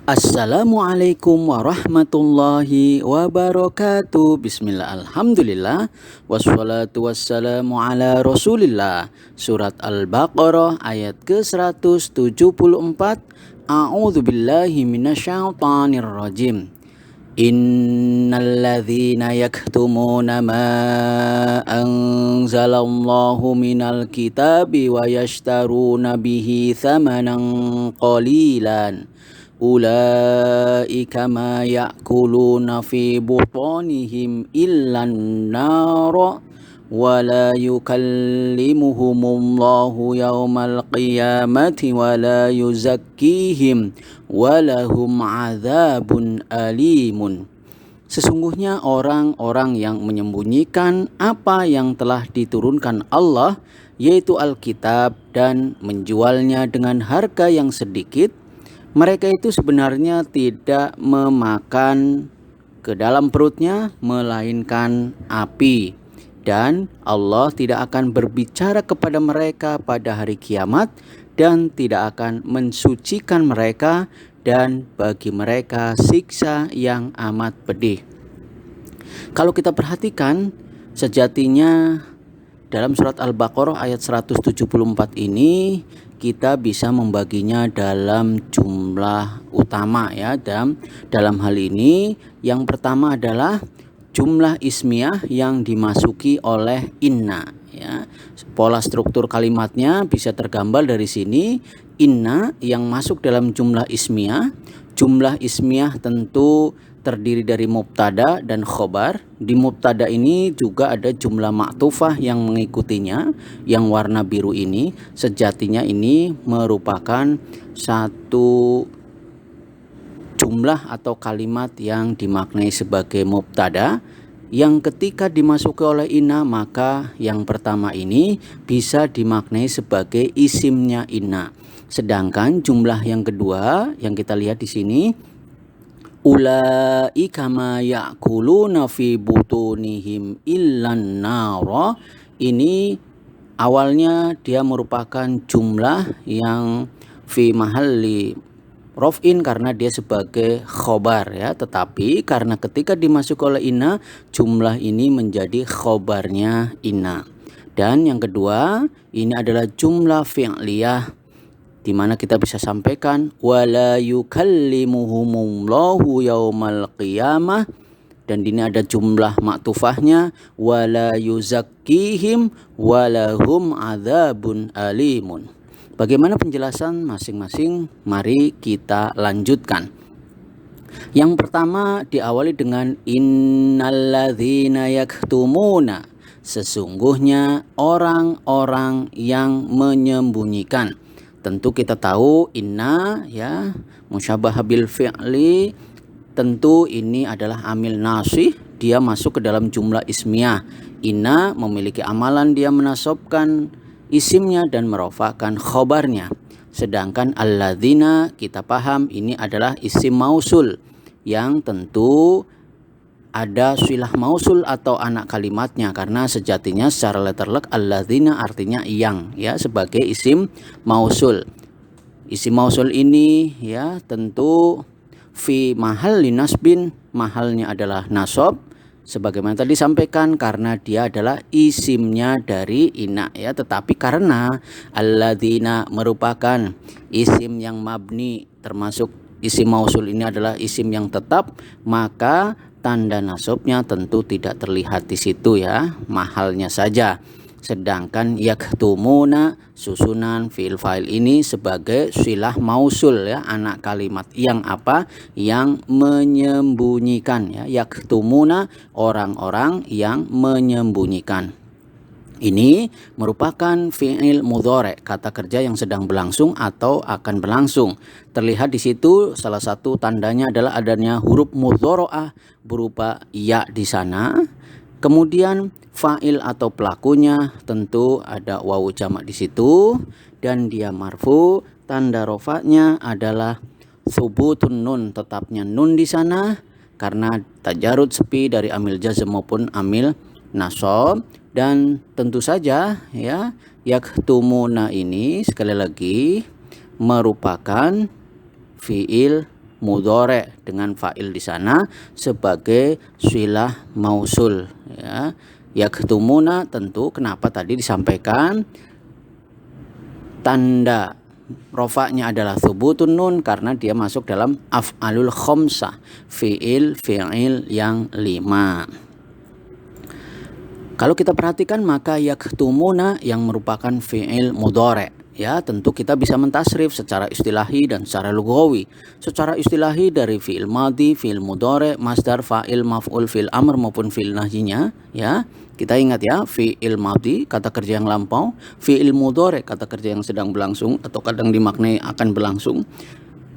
Assalamualaikum warahmatullahi wabarakatuh. Bismillah, alhamdulillah, wassalatu wassalamu ala rasulillah. Surat Al-Baqarah ayat ke-174. A'udzu billahi minasyaitonir rajim. Innalladzina yaktumuna ma anzalallahu minal kitabi wa yashtaruna bihi thamanan qalilan ulaika ma ya'kuluna fi butanihim illan nara wa la yukallimuhumullahu yawmal qiyamati wa la yuzakkihim wa lahum adzabun alimun. Sesungguhnya orang-orang yang menyembunyikan apa yang telah diturunkan Allah, yaitu Alkitab, dan menjualnya dengan harga yang sedikit, mereka itu sebenarnya tidak memakan ke dalam perutnya melainkan api, dan Allah tidak akan berbicara kepada mereka pada hari kiamat dan tidak akan mensucikan mereka, dan bagi mereka siksa yang amat pedih. Kalau kita perhatikan, sejatinya dalam surat Al-Baqarah ayat 174 ini kita bisa membaginya dalam jumlah utama ya. Dalam hal ini yang pertama adalah jumlah ismiyah yang dimasuki oleh inna ya. Pola struktur kalimatnya bisa tergambar dari sini. Inna yang masuk dalam jumlah ismiyah. Jumlah ismiyah tentu terdiri dari mubtada dan khobar. Di mubtada ini juga ada jumlah ma'tufah yang mengikutinya, yang warna biru ini. Sejatinya ini merupakan satu jumlah atau kalimat yang dimaknai sebagai mubtada, yang ketika dimasuki oleh inna, maka yang pertama ini bisa dimaknai sebagai isimnya inna. Sedangkan jumlah yang kedua yang kita lihat di sini, ulaika ma ya'kuluna fi butunihim illan nara, ini awalnya dia merupakan jumlah yang fi mahalli rof'in karena dia sebagai khobar ya, tetapi karena ketika dimasuki oleh inna, jumlah ini menjadi khobarnya inna. Dan yang kedua ini adalah jumlah fi'liyah, di mana kita bisa sampaikan wala yukallimuhumullahu yaumal qiyamah, dan ini ada jumlah maktufahnya wala yuzakkihim walahum adzabun alimun. Bagaimana penjelasan masing-masing? Mari kita lanjutkan. Yang pertama diawali dengan innalladzina yaktumuna, sesungguhnya orang-orang yang menyembunyikan. Tentu kita tahu inna ya, musyabah bil fi'li, tentu ini adalah amil nasih, dia masuk ke dalam jumlah ismiyah. Inna memiliki amalan dia menasobkan isimnya dan merofakkan khobarnya. Sedangkan alladzina kita paham ini adalah isim mausul, yang tentu ada silah mausul atau anak kalimatnya, karena sejatinya secara letterlek alladzina artinya yang ya, sebagai isim mausul. Isim mausul ini ya tentu fi mahalli nasbin, mahalnya adalah nasab, sebagaimana tadi disampaikan karena dia adalah isimnya dari inna ya. Tetapi karena alladzina merupakan isim yang mabni, termasuk isim mausul ini adalah isim yang tetap, maka tanda nasabnya tentu tidak terlihat di situ ya, mahalnya saja. Sedangkan yaktumuna susunan fi'il fa'il ini sebagai silah mausul ya, anak kalimat yang apa? Yang menyembunyikan ya. Yaktumuna orang-orang yang menyembunyikan. Ini merupakan fi'il mudhari, kata kerja yang sedang berlangsung atau akan berlangsung. Terlihat di situ salah satu tandanya adalah adanya huruf mudhari'ah berupa ya di sana. Kemudian fa'il atau pelakunya tentu ada wawu jamak di situ, dan dia marfu. Tanda rofa'nya adalah thubutun nun, tetapnya nun di sana karena tajarud sepi dari amil jazm maupun amil nasab. Dan tentu saja ya, yaktumuna ini sekali lagi merupakan fiil mudhari dengan fa'il di sana sebagai silah mausul ya. Yaktumuna tentu kenapa tadi disampaikan tanda rofaknya adalah thubutun nun karena dia masuk dalam af'alul khamsah, fi'il yang 5. Kalau kita perhatikan maka yaktumuna yang merupakan fi'il mudhari ya, tentu kita bisa mentasrif secara istilahi dan secara lughawi. Secara istilahi dari fi'il madhi, fi'il mudhari, masdar, fa'il, maf'ul, fi'il amr maupun fi'il nahyinya ya. Kita ingat ya, fi'il madhi kata kerja yang lampau, fi'il mudhari kata kerja yang sedang berlangsung atau kadang dimaknai akan berlangsung.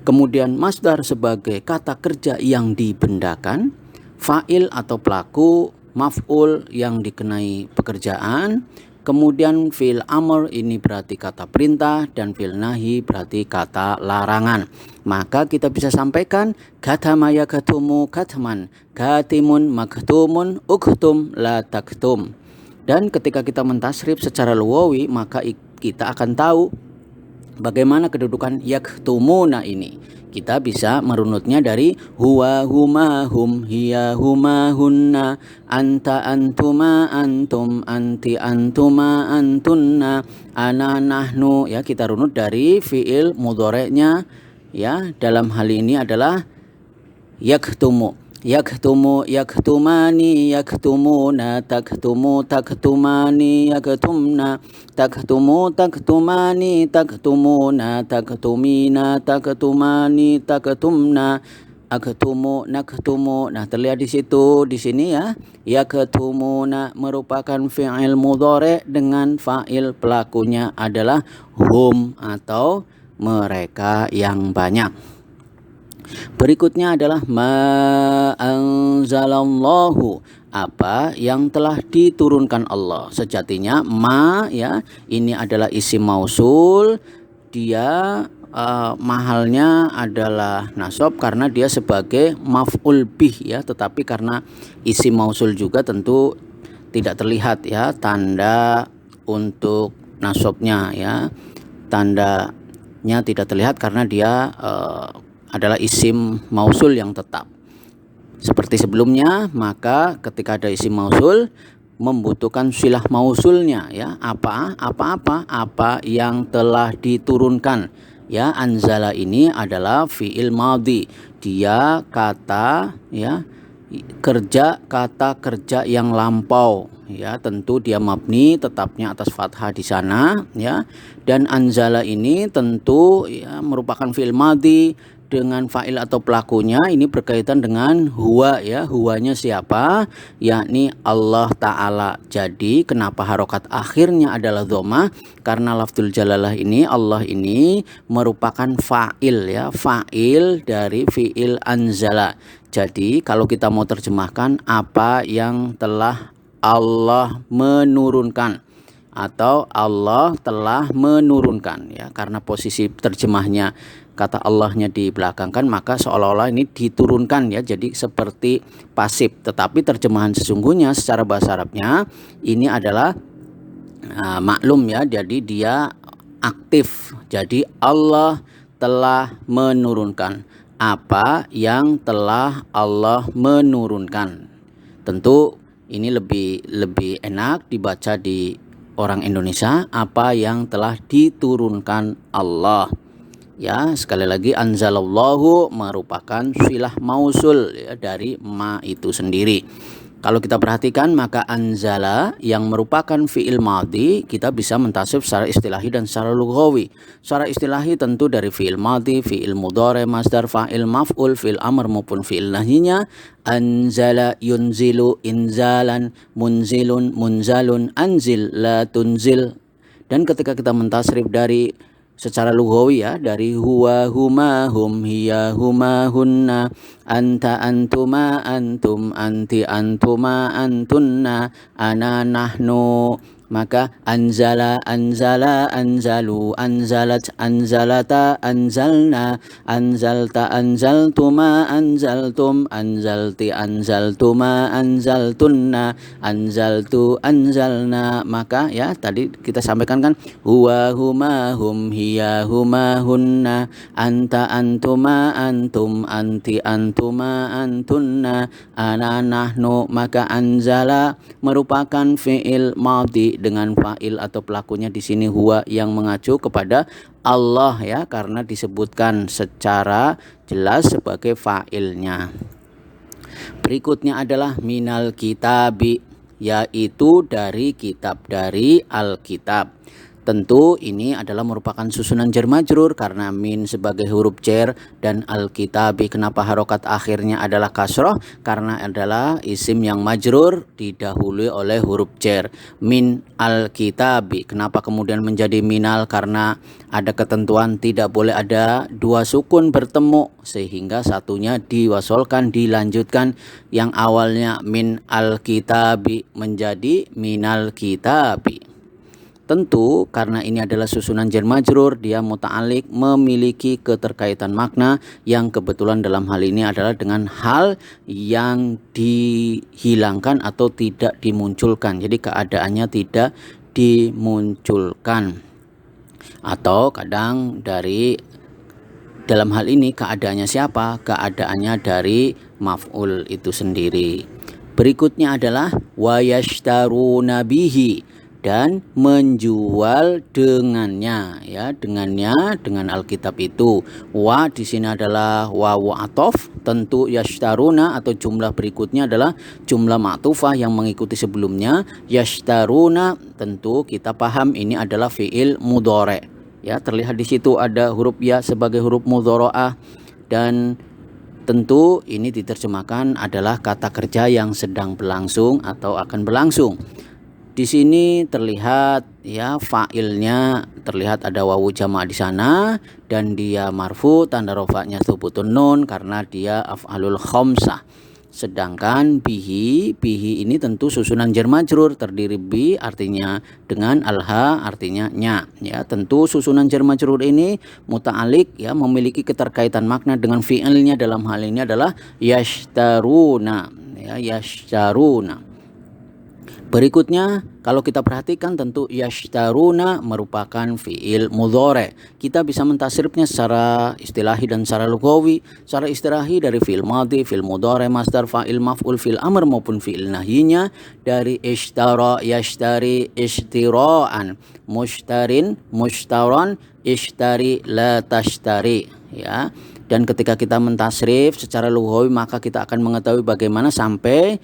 Kemudian masdar sebagai kata kerja yang dibendakan, fa'il atau pelaku, maf'ul yang dikenai pekerjaan, kemudian fi'il amr ini berarti kata perintah dan fi'il nahi berarti kata larangan. Maka kita bisa sampaikan katama yaktumu katman, katimun maktumun, uktum la taktum. Dan ketika kita mentasrif secara luwawi maka kita akan tahu bagaimana kedudukan yaktumuna ini. Kita bisa merunutnya dari huwa huma hum hiya huma hunna anta antuma antum anti antuma antunna ana nahnu ya. Kita runut dari fi'il mudhari'nya ya, dalam hal ini adalah yaktumu, yaktumu, yaktumani, yaktumuna, taktumu, taktumani, yaktumna, taktumu, taktumani, taktumuna, taktumina, taktumani, taktumna, aktumu, naktumu. Nah, terlihat di situ, di sini ya, yaktumuna merupakan fi'il mudhari dengan fa'il pelakunya adalah hum atau mereka yang banyak. Berikutnya adalah ma anzalallahu, apa yang telah diturunkan Allah. Sejatinya ma ya ini adalah isim mausul, dia mahalnya adalah nasab karena dia sebagai maf'ul bih ya, tetapi karena isim mausul juga tentu tidak terlihat ya tanda untuk nasabnya ya, tandanya tidak terlihat karena dia adalah isim mausul yang tetap. Seperti sebelumnya, maka ketika ada isim mausul membutuhkan silah mausulnya ya, apa yang telah diturunkan ya. Anzala ini adalah fi'il madhi, dia kata ya kerja, kata kerja yang lampau ya, tentu dia mabni tetapnya atas fathah di sana ya. Dan anzala ini tentu ya merupakan fi'il madhi dengan fa'il atau pelakunya ini berkaitan dengan huwa ya, huwanya siapa, yakni Allah Ta'ala. Jadi kenapa harokat akhirnya adalah dhammah? Karena lafzul jalalah ini, Allah ini merupakan fa'il ya, fa'il dari fi'il anzala. Jadi kalau kita mau terjemahkan apa yang telah Allah menurunkan atau Allah telah menurunkan ya, karena posisi terjemahnya kata Allahnya dibelakangkan maka seolah-olah ini diturunkan ya, jadi seperti pasif. Tetapi terjemahan sesungguhnya secara bahasa Arabnya ini adalah maklum ya, jadi dia aktif. Jadi Allah telah menurunkan apa yang telah Allah menurunkan. Tentu ini lebih enak dibaca di orang Indonesia, apa yang telah diturunkan Allah. Ya, sekali lagi anzalallahu merupakan silah mausul ya, dari ma itu sendiri. Kalau kita perhatikan maka anzala yang merupakan fi'il madhi kita bisa mentasrif secara istilahi dan secara lughawi. Secara istilahi tentu dari fi'il madhi, fi'il mudhari, masdar, fa'il, maf'ul, fi'il amr maupun fi'il nahyinya. Anzala yunzilu, inzalan, munzilun, munzalun, anzil la tunzil. Dan ketika kita mentasrif dari secara lughawi ya, dari huwa huma hum hiya huma hunna anta antuma antum anti antuma antunna ana nahnu maka anzala, anzala, anzalu, anzalat, anzalata, anzalna, anzalta, anzaltuma, anzaltum, anzalti, anzaltuma, anzaltunna, anzaltu, anzalna. Maka ya tadi kita sampaikan kan, huwa, huma, hum, hiya, huma, hunna, anta, antuma, antum, anti, antuma, antunna, ana, nahnu. Maka anzala merupakan fi'il madhi dengan fa'il atau pelakunya di sini huwa yang mengacu kepada Allah ya, karena disebutkan secara jelas sebagai fa'ilnya. Berikutnya adalah minal kitabi, yaitu dari kitab, dari Alkitab. Tentu ini adalah merupakan susunan jar majrur karena min sebagai huruf jar dan al-kitabi. Kenapa harokat akhirnya adalah kasroh? Karena adalah isim yang majrur didahului oleh huruf jar. Min al-kitabi. Kenapa kemudian menjadi minal? Karena ada ketentuan tidak boleh ada dua sukun bertemu sehingga satunya diwasolkan, dilanjutkan. Yang awalnya min al-kitabi menjadi minal kitabi. Tentu karena ini adalah susunan jar majrur, dia muta'alliq, memiliki keterkaitan makna yang kebetulan dalam hal ini adalah dengan hal yang dihilangkan atau tidak dimunculkan. Jadi keadaannya tidak dimunculkan. Atau kadang dari dalam hal ini keadaannya siapa? Keadaannya dari maf'ul itu sendiri. Berikutnya adalah wa yashtaruna bihi, dan menjual dengannya ya, dengannya, dengan Alkitab itu. Wa di sini adalah wawu atof. Tentu yashtaruna atau jumlah berikutnya adalah jumlah ma'tufah yang mengikuti sebelumnya. Yashtaruna tentu kita paham ini adalah fiil mudhari ya, terlihat di situ ada huruf ya sebagai huruf mudharaah, dan tentu ini diterjemahkan adalah kata kerja yang sedang berlangsung atau akan berlangsung. Di sini terlihat ya fa'ilnya, terlihat ada wawu jamak di sana dan dia marfu, tanda rofaknya thubutun nun karena dia af'alul khamsah. Sedangkan bihi ini tentu susunan jar majrur, terdiri bi artinya dengan, alha artinya nya ya. Tentu susunan jar majrur ini muta'alliq ya, memiliki keterkaitan makna dengan fi'ilnya, dalam hal ini adalah yashtaruna ya, yashtaruna. Berikutnya kalau kita perhatikan tentu yashtaruna merupakan fiil mudhari. Kita bisa mentasrifnya secara istilahi dan secara lughawi. Secara istilahi dari fiil madhi, fiil mudhari, masdar, fa'il, maf'ul, fiil amr maupun fiil nahyinya dari ishtara, yashtari, ishtiraan, mushtarin, mushtaran, ishtari, la tashtari ya. Dan ketika kita mentasrif secara lughawi maka kita akan mengetahui bagaimana sampai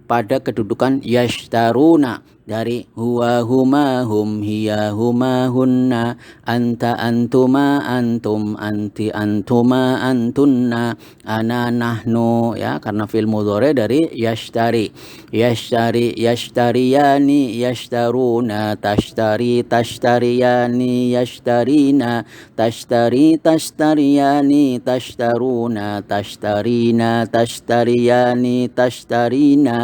pada kedudukan yashtaruna dari huwa, huma, hum, hiya, huma, hunna, anta, antuma, antum, anti, antuma, antunna, ana, nahnu ya, karena fi'il mudhari dari yashtari. Yashtari, yashtariyani, yashtaruna, tashtari, tashtariyani, yashtarina, tashtari, tashtariyani, tashtaruna, tashtarina, tashtariyani, tashtarina,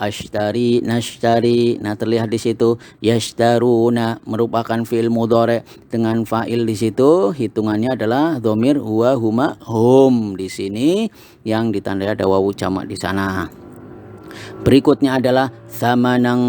ashtari, nashtari. Nah, terlihat di situ yashtaruna merupakan fi'il mudhari dengan fa'il di situ, hitungannya adalah dhamir huwa, huma, hum di sini yang ditandai ada wawu jamak di sana. Berikutnya adalah thamanang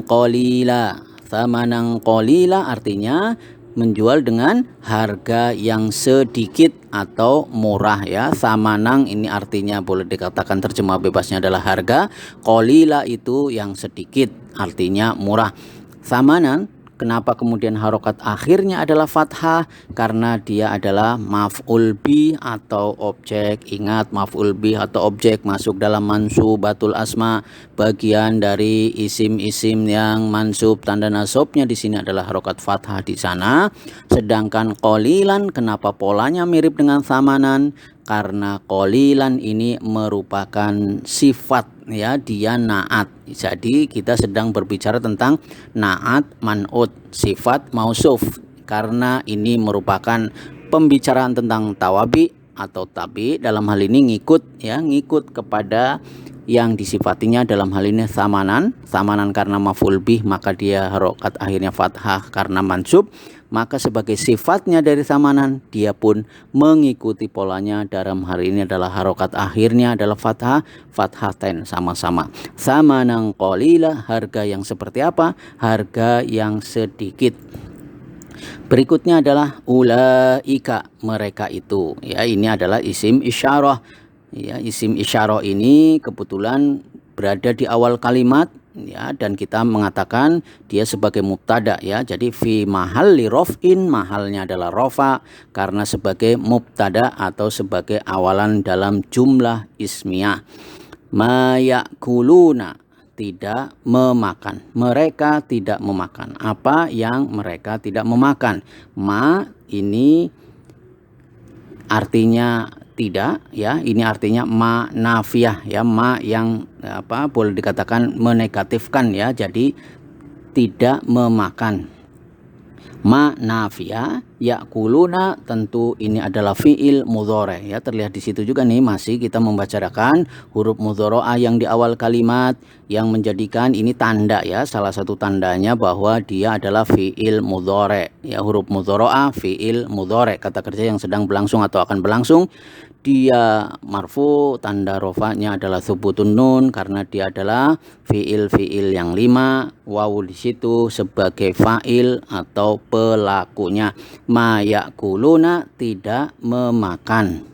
qalila. Thamanang qalila artinya menjual dengan harga yang sedikit atau murah ya. Samanang ini artinya boleh dikatakan terjemah bebasnya adalah harga. Qalila itu yang sedikit, artinya murah. Samanan, kenapa kemudian harokat akhirnya adalah fathah? Karena dia adalah maf'ul bi atau objek. Ingat, maf'ul bi atau objek masuk dalam mansubatul asma, bagian dari isim-isim yang mansub, tanda nasabnya di sini adalah harokat fathah di sana. Sedangkan qalilan, kenapa polanya mirip dengan samanan? Karena qalilan ini merupakan sifat ya, dia naat. Jadi kita sedang berbicara tentang naat man'ut, sifat mausuf, karena ini merupakan pembicaraan tentang tawabi atau tabi, dalam hal ini ngikut ya, ngikut kepada yang disifatinya dalam hal ini samanan karena maf'ul bih maka dia harokat akhirnya fathah karena mansub, maka sebagai sifatnya dari samanan dia pun mengikuti polanya dalam hal ini adalah harokat akhirnya adalah fathatain sama-sama. Samanan qalila, harga yang seperti apa? Harga yang sedikit. Berikutnya adalah ulaika, mereka itu, ya ini adalah isim isyarah. Ya, isim isyarah ini kebetulan berada di awal kalimat, ya, dan kita mengatakan dia sebagai mubtada, ya. Jadi fi mahalli rof'in, mahalnya adalah rofa karena sebagai mubtada atau sebagai awalan dalam jumlah ismiyah. Ma yakuluna, tidak memakan, mereka tidak memakan. Apa yang mereka tidak memakan? Ma ini artinya tidak, ya, ini artinya ma nafiyah, ya, ma yang boleh dikatakan menegatifkan, ya, jadi tidak memakan. Ma nafiyah, yakuluna tentu ini adalah fiil mudhore, ya, terlihat di situ juga nih masih kita membacarakan huruf mudhoro'ah yang di awal kalimat yang menjadikan ini tanda, ya, salah satu tandanya bahwa dia adalah fiil mudhore, ya, huruf mudhoro'ah fiil mudhore, kata kerja yang sedang berlangsung atau akan berlangsung. Dia marfu, tanda rofanya adalah thubutun nun karena dia adalah fiil yang 5, wawu di situ sebagai fa'il atau pelakunya. Ma yakuluna, tidak memakan.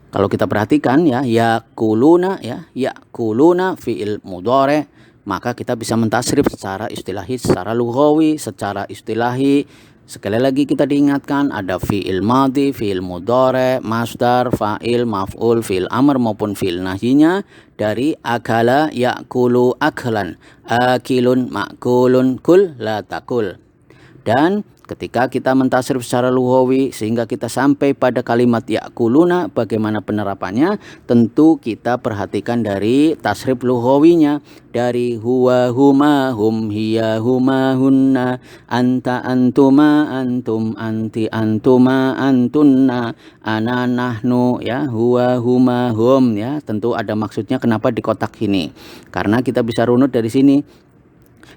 Kalau kita perhatikan, ya, yakuluna, ya, yakuluna fiil mudhari, maka kita bisa mentasrif secara istilahi, secara lughawi, secara istilahi. Sekali lagi kita diingatkan ada fi'il madhi, fi'il mudhari, masdar, fa'il, maf'ul, fi'il amr maupun fi'il nahyinya dari akala ya'kulu aklan, akilun ma'kulun, kul la takul. Dan ketika kita mentasrif secara lughawi sehingga kita sampai pada kalimat yakuluna, bagaimana penerapannya? Tentu kita perhatikan dari tasrif lughawinya, dari huwa huma hum hiya huma hunna anta antuma antum anti antuma antunna ana nahnu, ya, huwa huma hum, ya, tentu ada maksudnya kenapa di kotak ini, karena kita bisa runut dari sini.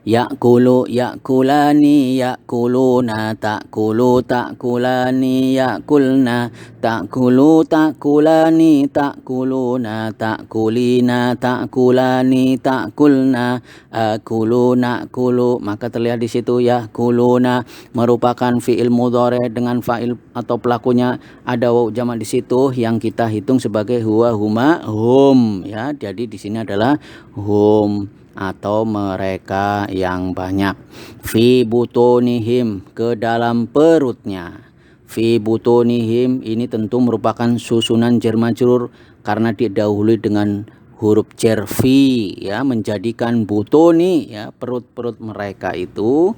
Yakulu yakulani yakuluna, takulu takulani yakulna, takulu takulani takuluna, takulina takulani takulna, akulu nakulu, maka terlihat di situ yakuluna merupakan fiil mudhari dengan fa'il atau pelakunya ada waw jamak di situ yang kita hitung sebagai huwa huma hum, ya, jadi di sini adalah hum atau mereka yang banyak. Fi butunihim, ke dalam perutnya. Fi butunihim ini tentu merupakan susunan jar majrur karena didahului dengan huruf jar fi, ya, menjadikan butuni, ya, perut-perut mereka itu,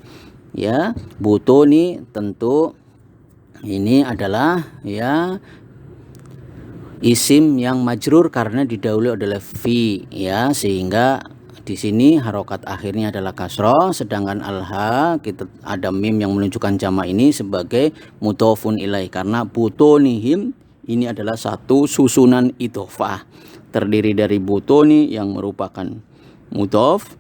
ya, butuni tentu ini adalah, ya, isim yang majrur karena didahului oleh fi, ya, sehingga di sini harokat akhirnya adalah kasroh, sedangkan alha kita ada mim yang menunjukkan jamak ini sebagai mudhofun ilaih karena butunihim ini adalah satu susunan idhofah terdiri dari butuni yang merupakan mudhof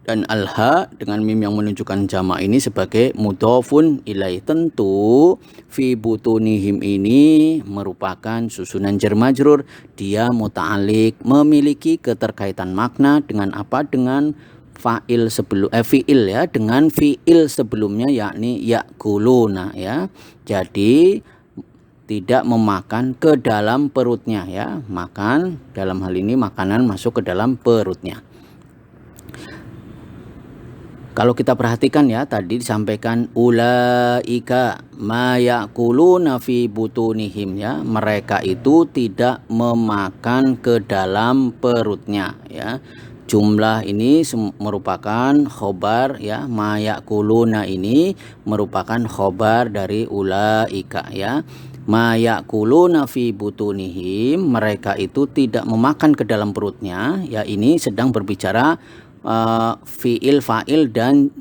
dan alha dengan mim yang menunjukkan jamak ini sebagai mudhofun ilaih. Tentu fi butunihim ini merupakan susunan jar majrur, dia muta'alliq, memiliki keterkaitan makna dengan apa? Dengan fa'il sebelum fi'il, ya, dengan fi'il sebelumnya yakni yakuluna, ya. Jadi tidak memakan ke dalam perutnya, ya, makan dalam hal ini makanan masuk ke dalam perutnya. Kalau kita perhatikan, ya, tadi disampaikan ulaika ma yakuluna fi butunihim, ya, mereka itu tidak memakan ke dalam perutnya, ya. Jumlah ini merupakan khobar, ya, ma yakuluna ini merupakan khobar dari ulaika, ya. Ma yakuluna fi butunihim, mereka itu tidak memakan ke dalam perutnya, ya, ini sedang berbicara fiil fa'il dan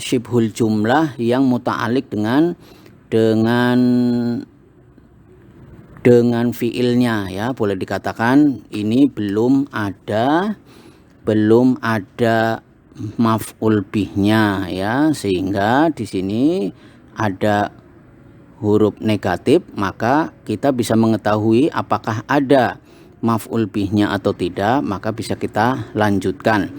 syibhul jumlah yang muta'alliq dengan dengan fiilnya ya, boleh dikatakan ini belum ada maf'ul bihnya ya, sehingga di sini ada huruf negatif, maka kita bisa mengetahui apakah ada maf'ul bihnya atau tidak, maka bisa kita lanjutkan.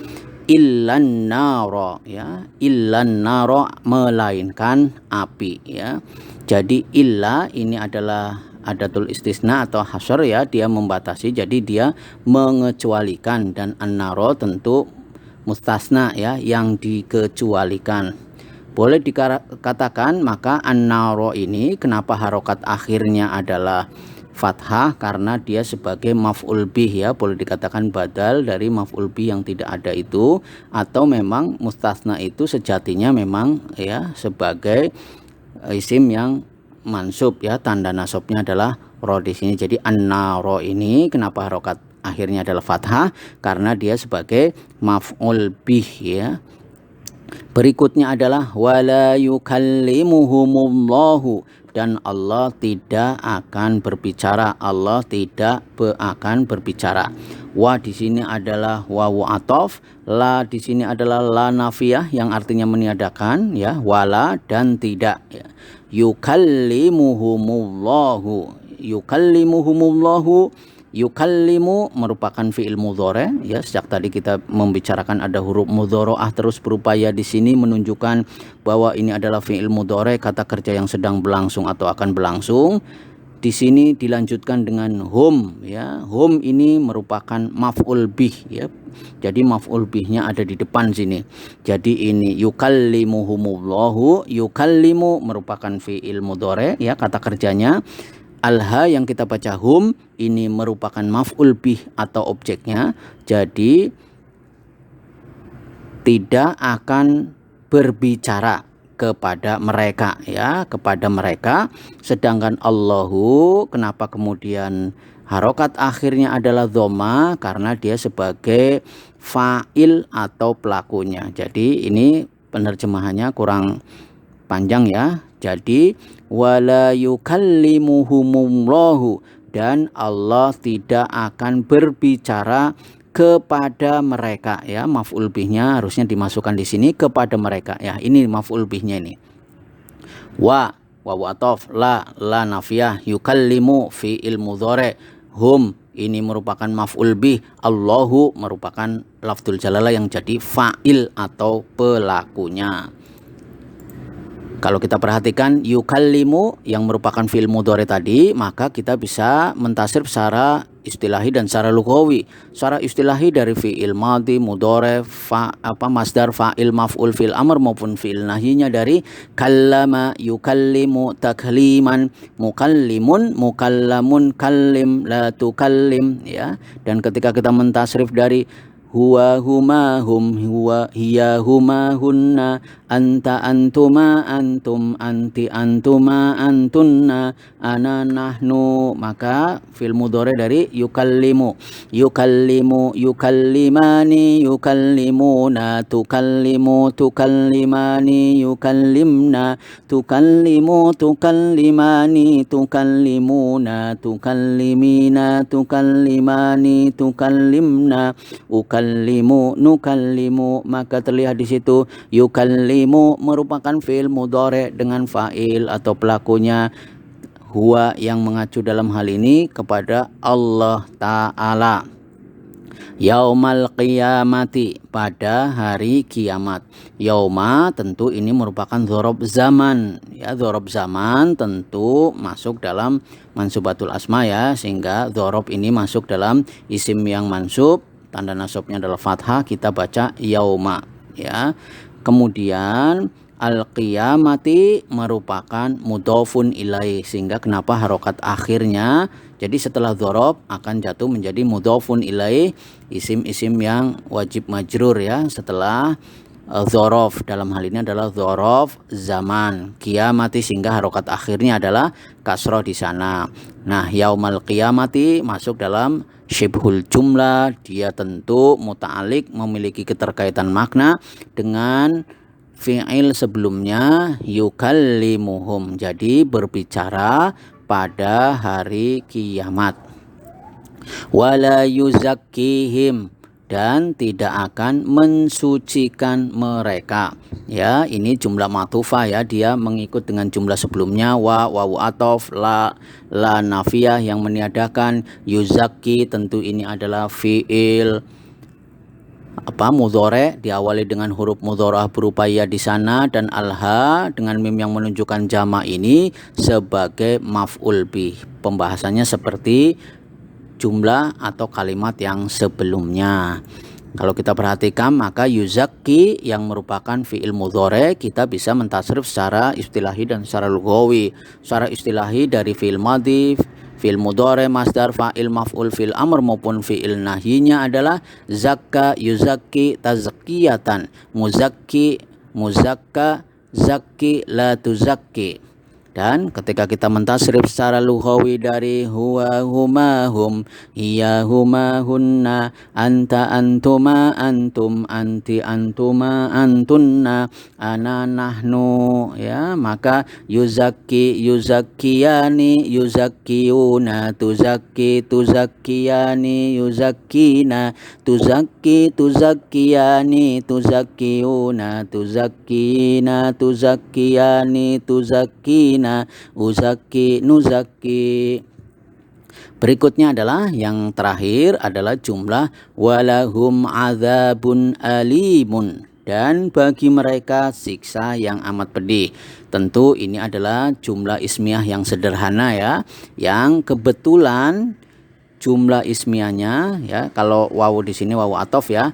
Illan naro ya, illan naro melainkan api ya. Jadi illa ini adalah adatul istisna atau hasr ya, dia membatasi, jadi dia mengecualikan, dan an-naro tentu mustasna ya, yang dikecualikan. Boleh dikatakan maka an-naro ini kenapa harokat akhirnya adalah fathah, karena dia sebagai maf'ul bih ya, boleh dikatakan badal dari maf'ul bih yang tidak ada itu, atau memang mustasna itu sejatinya memang ya sebagai isim yang mansub ya, tanda nasabnya adalah ro di sini. Jadi an-naro ini kenapa harokat akhirnya adalah fathah, karena dia sebagai maf'ul bih ya. Berikutnya adalah wala yukallimuhumullahu, dan Allah tidak akan berbicara, Allah tidak akan berbicara. Wa di sini adalah wawu ataf, la di sini adalah la nafiyah yang artinya meniadakan ya, wala dan tidak ya. Yukallimuhumullahu, yukallimuhumullahu, yukallimu merupakan fi'il mudhari ya. Sejak tadi kita membicarakan ada huruf mudharaah terus berupaya di sini menunjukkan bahwa ini adalah fi'il mudhari, kata kerja yang sedang berlangsung atau akan berlangsung. Di sini dilanjutkan dengan hum ya. Hum ini merupakan maf'ul bih ya. Jadi maf'ul bihnya ada di depan sini. Jadi ini yukallimuhumullahu, yukallimu merupakan fi'il mudhari ya, kata kerjanya. Alha yang kita baca hum ini merupakan maf'ul bih atau objeknya, jadi tidak akan berbicara kepada mereka ya, kepada mereka. Sedangkan Allahu kenapa kemudian harokat akhirnya adalah dhamma, karena dia sebagai fa'il atau pelakunya. Jadi ini penerjemahannya kurang panjang ya. Jadi wala yukallimuhumullahu, dan Allah tidak akan berbicara kepada mereka ya. Maf'ul bihnya harusnya dimasukkan di sini, kepada mereka ya. Ini maf'ul bihnya ini. Wa wawu ataf, la nafiyah, yukallimu fi'il mudhari, hum ini merupakan maf'ul bih, Allahu merupakan lafdzul jalalah yang jadi fa'il atau pelakunya. Kalau kita perhatikan yukallimu yang merupakan fi'il mudhari tadi, maka kita bisa mentasrif secara istilahi dan secara lughawi. Secara istilahi dari fi'il madhi, mudhari, masdar, fa'il, maf'ul, fi'il amr maupun fi'il nahyinya dari kallama, yukallimu, takliman, mukallimun, mukallamun, kallim, la tukallim ya. Dan ketika kita mentasrif dari huwa huma hum, huwa hiya huma hunna, anta antuma antum, anti antuma antunna, ana nahnu, maka fil mudhari dari yukallimu, yukallimu, yukallimani, yukallimuna, tukallimu, tukallimani, yukallimna, tukallimu, tukallimani, tukallimuna, tukallimina, tukallimani, tukallimna, ukallimu, nukallimu. Maka terlihat di situ yukallimu merupakan fi'il mudhari dengan fa'il atau pelakunya huwa yang mengacu dalam hal ini kepada Allah Ta'ala. Yaumal qiyamati, pada hari kiamat. Yauma tentu ini merupakan dzarab zaman ya. Dzarab zaman tentu masuk dalam mansubatul asma ya, sehingga dzarab ini masuk dalam isim yang mansub, tanda nasabnya adalah fathah, kita baca yauma ya. Kemudian al-qiyamati merupakan mudhofun ilaih, sehingga kenapa harokat akhirnya jadi setelah dzarab akan jatuh menjadi mudhofun ilaih, isim-isim yang wajib majrur ya setelah dzaraf. Dalam hal ini adalah dzaraf zaman qiyamati, sehingga harokat akhirnya adalah kasroh di sana. Nah, yaumal qiyamati masuk dalam syibhul jumlah, dia tentu muta'alik, memiliki keterkaitan makna dengan fi'il sebelumnya yukallimuhum, jadi berbicara pada hari kiamat. Wala yuzakkihim, dan tidak akan mensucikan mereka. Ya, ini jumlah ma'tufah ya, dia mengikut dengan jumlah sebelumnya, wawu atof, la nafiyah yang meniadakan, yuzakki tentu ini adalah fiil mudhore, diawali dengan huruf mudhorah berupa ya di sana, dan alha dengan mim yang menunjukkan jama' ini sebagai maf'ul bih. Pembahasannya seperti jumlah atau kalimat yang sebelumnya. Kalau kita perhatikan, maka yuzakki yang merupakan fi'il mudhore kita bisa mentasrif secara istilahi dan secara lughawi. Secara istilahi dari fi'il madhi, fi'il mudhore, masdar, fa'il, maf'ul, fi'il amr maupun fi'il nahyinya adalah zakka, yuzakki, tazkiyatan, muzakki, muzakka, zakki, la tuzakki. Dan ketika kita mentasrif secara lughawi dari huwa huma hum, hiya huma hunna, anta antuma antum, anti antuma antunna, ana nahnu, ya, maka yuzakki yuzakkiyani yuzakkiyuna, tuzakki tuzakkiyani yuzakkina, tuzakki tuzakkiyani tuzakkiyuna, tuzakkina tuzakkiyani tuzakkina, uzaki nuzaki. Berikutnya adalah yang terakhir adalah jumlah walahum adzabun alimun, dan bagi mereka siksa yang amat pedih. Tentu ini adalah jumlah ismiyah yang sederhana ya, yang kebetulan jumlah ismiyahnya ya, kalau wawu di sini wawu atof ya,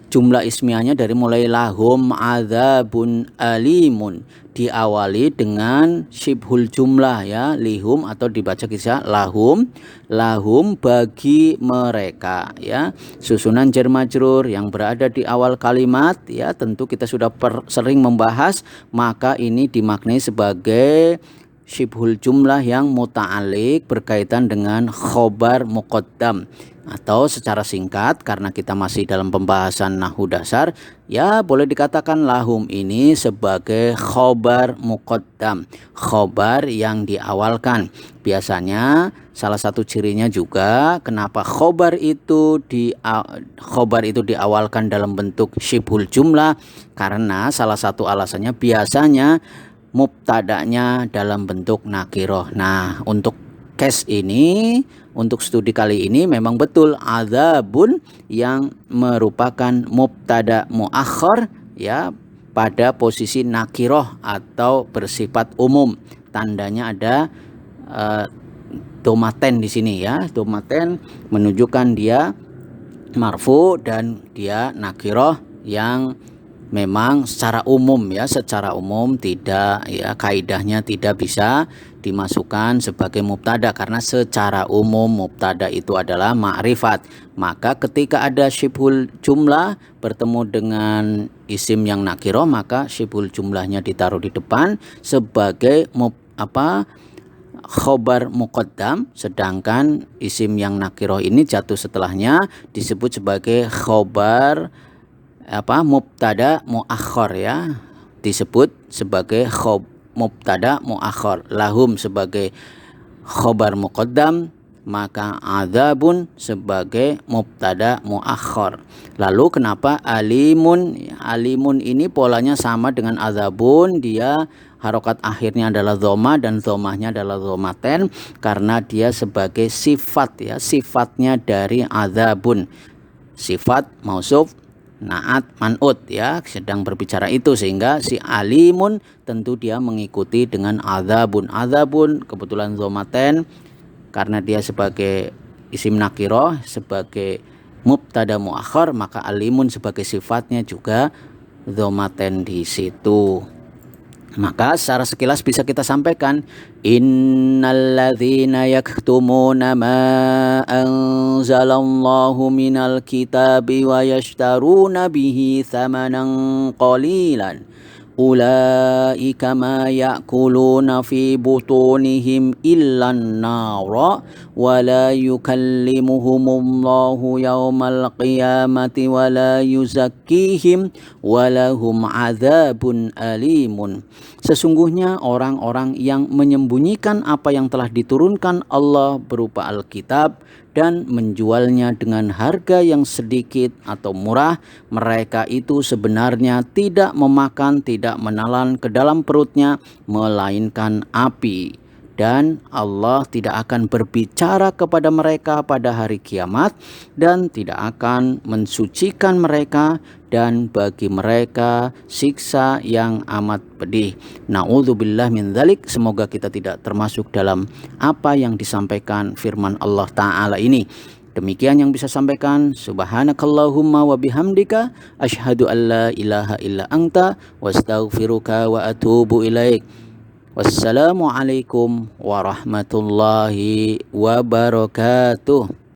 jumlah ismiyahnya dari mulai lahum adzabun alimun diawali dengan syibhul jumlah ya, lihum, atau dibaca kisah lahum, lahum bagi mereka ya. Susunan jar majrur yang berada di awal kalimat ya, tentu kita sudah sering membahas, maka ini dimaknai sebagai syibhul jumlah yang muta'alik berkaitan dengan khobar muqaddam, atau secara singkat karena kita masih dalam pembahasan nahwu dasar ya, boleh dikatakan lahum ini sebagai khobar muqaddam, khobar yang diawalkan. Biasanya salah satu cirinya juga kenapa khobar itu diawalkan dalam bentuk syibhul jumlah, karena salah satu alasannya biasanya mubtada'nya dalam bentuk nakiroh. Nah, untuk case ini, untuk studi kali ini memang betul adzabun yang merupakan mubtada muakhar ya, pada posisi nakiroh atau bersifat umum. Tandanya ada domaten di sini ya. Domaten menunjukkan dia marfu dan dia nakiroh yang memang secara umum ya, secara umum tidak ya, kaidahnya tidak bisa dimasukkan sebagai mubtada karena secara umum mubtada itu adalah ma'rifat. Maka ketika ada syibhul jumlah bertemu dengan isim yang nakiroh, maka syibhul jumlahnya ditaruh di depan sebagai khobar muqaddam, sedangkan isim yang nakiroh ini jatuh setelahnya disebut sebagai khobar mubtada muakhar ya, disebut sebagai mubtada muakhar. Lahum sebagai khobar muqaddam, maka adzabun sebagai mubtada muakhar. Lalu kenapa alimun? Alimun ini polanya sama dengan adzabun, dia harokat akhirnya adalah dhamma dan dhammahnya adalah dhammaten karena dia sebagai sifat ya, sifatnya dari adzabun, sifat mausuf naat man'ut ya, sedang berbicara itu, sehingga si alimun tentu dia mengikuti dengan adzabun. Adzabun kebetulan dhammaten karena dia sebagai isim nakiroh, sebagai mubtada muakhar, maka alimun sebagai sifatnya juga dhammaten di situ. Maka secara sekilas bisa kita sampaikan, innalladzina yaktumuna ma anzalallahu minal kitabi wa yashtaruna bihi thamanan qalilan ulaika ma ya'kuluna fi butunihim illan nara wa la yukallimuhumullahu yawmal qiyamati wa la yuzakkihim wa lahum adzabun alimun. Sesungguhnya orang-orang yang menyembunyikan apa yang telah diturunkan Allah berupa Alkitab dan menjualnya dengan harga yang sedikit atau murah, mereka itu sebenarnya tidak memakan, tidak menelan ke dalam perutnya, melainkan api. Dan Allah tidak akan berbicara kepada mereka pada hari kiamat dan tidak akan mensucikan mereka, dan bagi mereka siksa yang amat pedih. Na'udzubillah min dzalik. Semoga kita tidak termasuk dalam apa yang disampaikan firman Allah Ta'ala ini. Demikian yang bisa sampaikan. Subhanakallahumma wa bihamdika asyhadu an la ilaha illa anta wastaghfiruka wa atubu ilaik. Wassalamualaikum warahmatullahi wabarakatuh.